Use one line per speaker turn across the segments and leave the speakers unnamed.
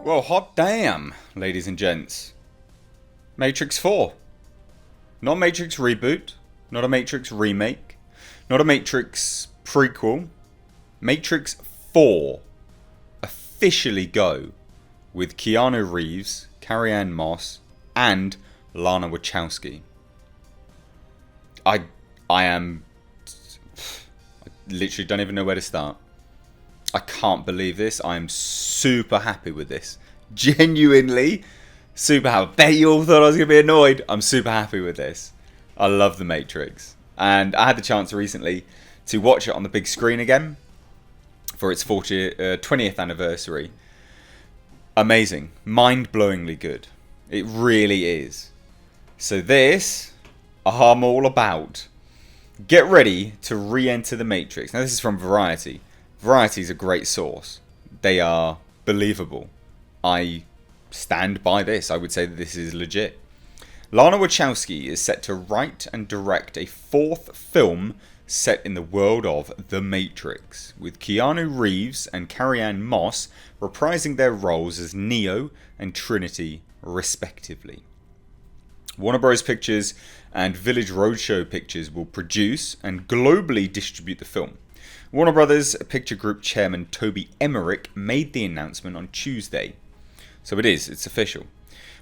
Well, hot damn, ladies and gents. Matrix 4. Not Matrix reboot, not a Matrix remake, not a Matrix prequel. Matrix 4 officially go with Keanu Reeves, Carrie-Anne Moss, and Lana Wachowski. I literally don't even know where to start. I can't believe this. I'm super happy with this. Genuinely super happy. I bet you all thought I was going to be annoyed. I'm super happy with this. I love The Matrix. And I had the chance recently to watch it on the big screen again for its 20th anniversary. Amazing. Mind-blowingly good. It really is. So this, I'm all about. Get ready to re-enter the Matrix. Now this is from Variety. Variety is a great source. They are believable. I stand by this. I would say that this is legit. Lana Wachowski is set to write and direct a fourth film set in the world of The Matrix, with Keanu Reeves and Carrie-Anne Moss reprising their roles as Neo and Trinity, respectively. Warner Bros. Pictures and Village Roadshow Pictures will produce and globally distribute the film. Warner Brothers Picture Group chairman Toby Emmerich made the announcement on Tuesday. So it's official.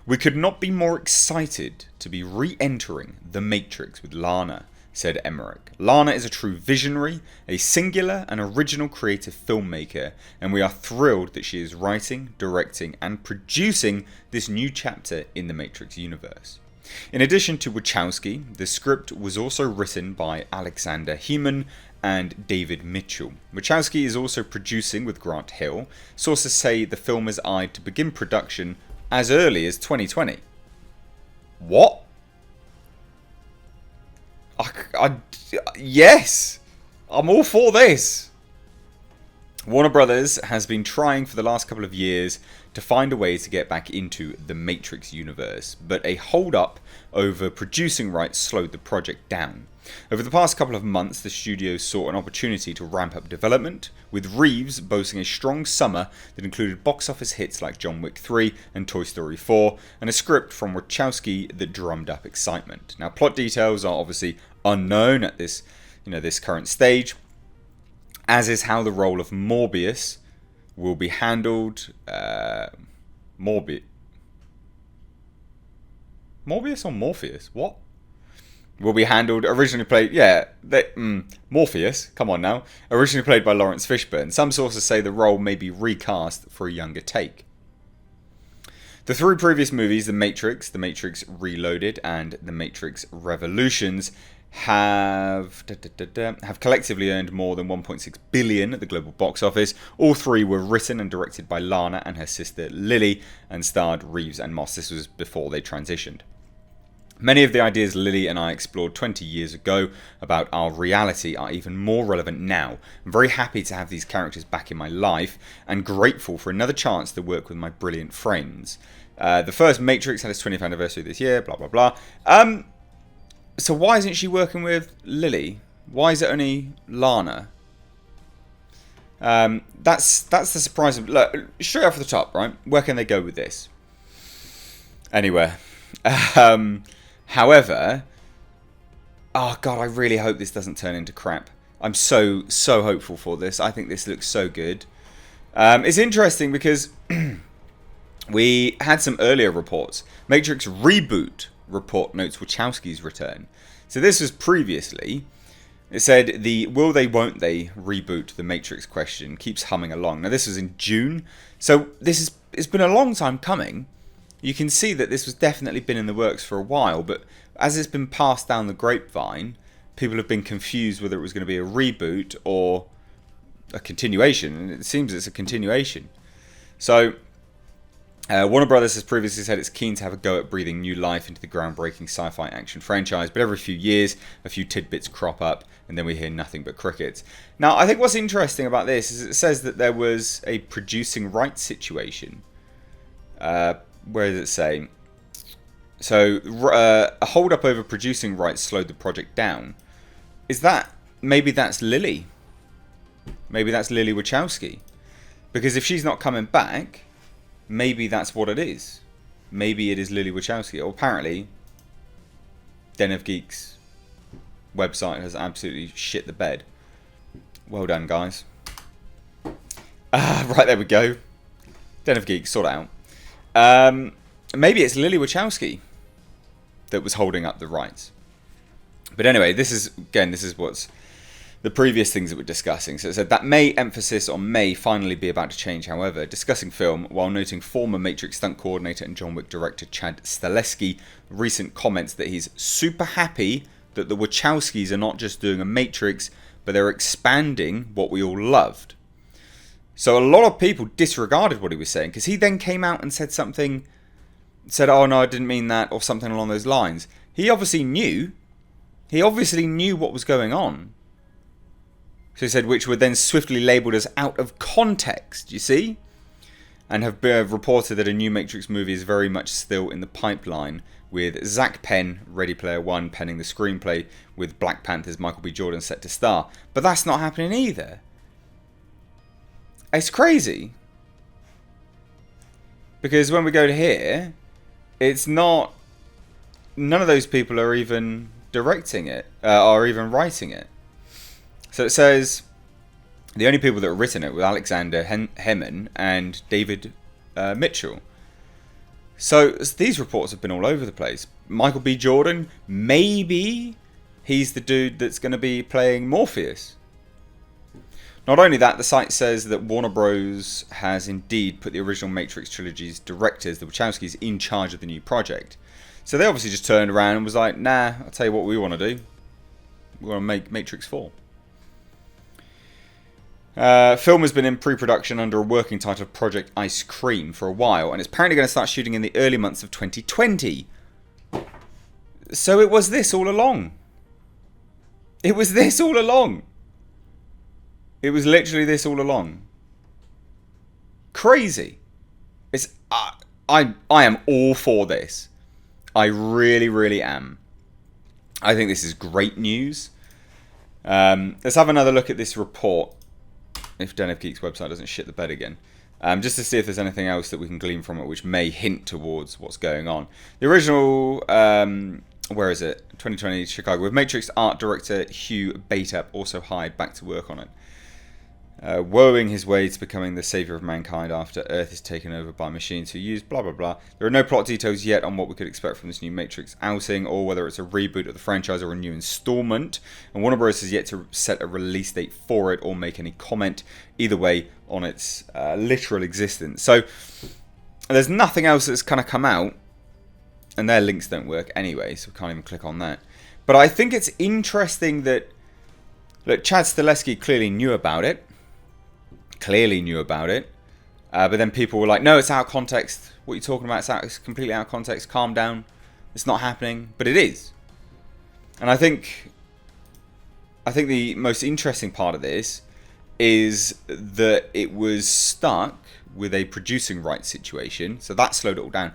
We could not be more excited to be re-entering The Matrix with Lana, said Emmerich. Lana is a true visionary, a singular and original creative filmmaker, and we are thrilled that she is writing, directing, and producing this new chapter in the Matrix universe. In addition to Wachowski, the script was also written by Alexander Heeman and David Mitchell. Wachowski is also producing with Grant Hill. Sources say the film is eyed to begin production as early as 2020. What? Yes! I'm all for this! Warner Brothers has been trying for the last couple of years to find a way to get back into the Matrix universe, but a hold-up over producing rights slowed the project down. Over the past couple of months, the studio saw an opportunity to ramp up development, with Reeves boasting a strong summer that included box office hits like John Wick 3 and Toy Story 4, and a script from Wachowski that drummed up excitement. Now, plot details are obviously unknown at this current stage, as is how the role of Morbius will be handled. Morbius or Morpheus? What? Will be handled. Originally played, Morpheus. Come on now. Originally played by Lawrence Fishburne. Some sources say the role may be recast for a younger take. The three previous movies, The Matrix Reloaded, and The Matrix Revolutions, have collectively earned more than 1.6 billion at the global box office. All three were written and directed by Lana and her sister Lily, and starred Reeves and Moss. This was before they transitioned. Many of the ideas Lily and I explored 20 years ago about our reality are even more relevant now. I'm very happy to have these characters back in my life and grateful for another chance to work with my brilliant friends. The first Matrix had its 20th anniversary this year, blah blah blah. So why isn't she working with Lily? Why is it only Lana? That's the surprise. Look, straight off the top, right? Where can they go with this? Anywhere. However, oh god, I really hope this doesn't turn into crap. I'm so hopeful for this. I think this looks so good. It's interesting because we had some earlier reports. Matrix Reboot report notes Wachowski's return. So this was previously. It said the will they won't they reboot the Matrix question keeps humming along. Now this was in June. So it's been a long time coming. You can see that this was definitely been in the works for a while, but as it's been passed down the grapevine, people have been confused whether it was going to be a reboot or a continuation, and it seems it's a continuation. So Warner Brothers has previously said it's keen to have a go at breathing new life into the groundbreaking sci-fi action franchise, but every few years a few tidbits crop up and then we hear nothing but crickets. Now I think what's interesting about this is it says that there was a producing rights situation. Where does it say? So a hold up over producing rights slowed the project down. Is that maybe that's Lily? Maybe that's Lily Wachowski, because if she's not coming back, maybe that's what it is. Maybe it is Lily Wachowski. Or apparently, Den of Geeks website has absolutely shit the bed. Well done, guys. Right, there we go. Den of Geeks, sort it out. Maybe it's Lily Wachowski that was holding up the rights. But anyway, this is what's the previous things that we're discussing. So it said that emphasis on may finally be about to change, however, discussing film while noting former Matrix stunt coordinator and John Wick director Chad Stahelski recent comments that he's super happy that the Wachowskis are not just doing a Matrix, but they're expanding what we all loved. So a lot of people disregarded what he was saying, because he then came out and said, oh no, I didn't mean that, or something along those lines. He obviously knew what was going on. So he said, which were then swiftly labelled as out of context, you see? And have reported that a new Matrix movie is very much still in the pipeline, with Zach Penn, Ready Player One, penning the screenplay, with Black Panther's Michael B. Jordan set to star. But that's not happening either. It's crazy. Because when we go to here, it's not... None of those people are even directing it, or even writing it. So it says, the only people that have written it were Alexander Hemon and David Mitchell. So these reports have been all over the place. Michael B. Jordan, maybe he's the dude that's going to be playing Morpheus. Not only that, the site says that Warner Bros. Has indeed put the original Matrix trilogy's directors, the Wachowskis, in charge of the new project. So they obviously just turned around and was like, nah, I'll tell you what we want to do. We want to make Matrix 4. Film has been in pre-production under a working title of Project Ice Cream for a while, and it's apparently going to start shooting in the early months of 2020. So it was this all along. It was this all along. It was literally this all along. Crazy. It's I am all for this. I really, really am. I think this is great news. Let's have another look at this report. If Den of Geeks website doesn't shit the bed again. Just to see if there's anything else that we can glean from it which may hint towards what's going on. The original, where is it? 2020 Chicago, with Matrix art director Hugh Batap also hired back to work on it. Woeing his way to becoming the saviour of mankind after Earth is taken over by machines who use blah blah blah. There are no plot details yet on what we could expect from this new Matrix outing, or whether it's a reboot of the franchise or a new installment, and Warner Bros. Has yet to set a release date for it or make any comment either way on its literal existence. So there's nothing else that's kind of come out, and their links don't work anyway, so we can't even click on that. But I think it's interesting that, look, Chad Stahelski clearly knew about it. But then people were like, no, it's out of context. What are you talking about? It's completely out of context. Calm down. It's not happening. But it is. And I think the most interesting part of this is that it was stuck with a producing rights situation. So that slowed it all down.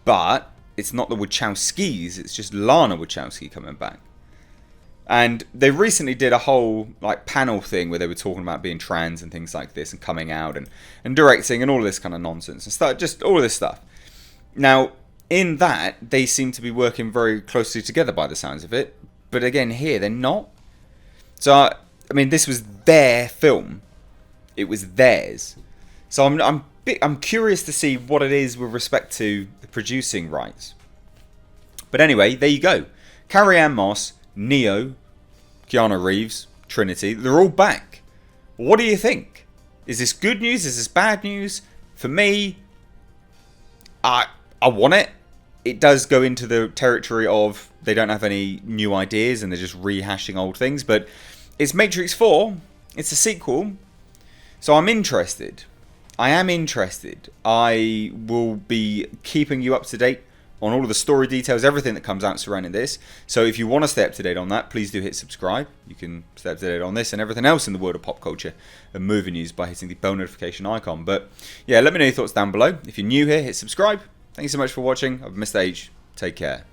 But it's not the Wachowskis. It's just Lana Wachowski coming back. And they recently did a whole panel thing where they were talking about being trans and things like this, and coming out and directing and all of this kind of nonsense and stuff, just all of this stuff. Now, in that, they seem to be working very closely together by the sounds of it. But again, here, they're not. So, I mean, this was their film. It was theirs. So I'm curious to see what it is with respect to the producing rights. But anyway, there you go. Carrie-Anne Moss, Neo, Keanu Reeves, Trinity, they're all back. What do you think? Is this good news? Is this bad news? For me, I want it. It does go into the territory of they don't have any new ideas and they're just rehashing old things. But it's Matrix 4. It's a sequel. So I'm interested. I am interested. I will be keeping you up to date on all of the story details, everything that comes out surrounding this. So if you want to stay up to date on that, please do hit subscribe. You can stay up to date on this and everything else in the world of pop culture and movie news by hitting the bell notification icon. But yeah, let me know your thoughts down below. If you're new here, hit subscribe. Thank you so much for watching. I've Mr. H. Take care.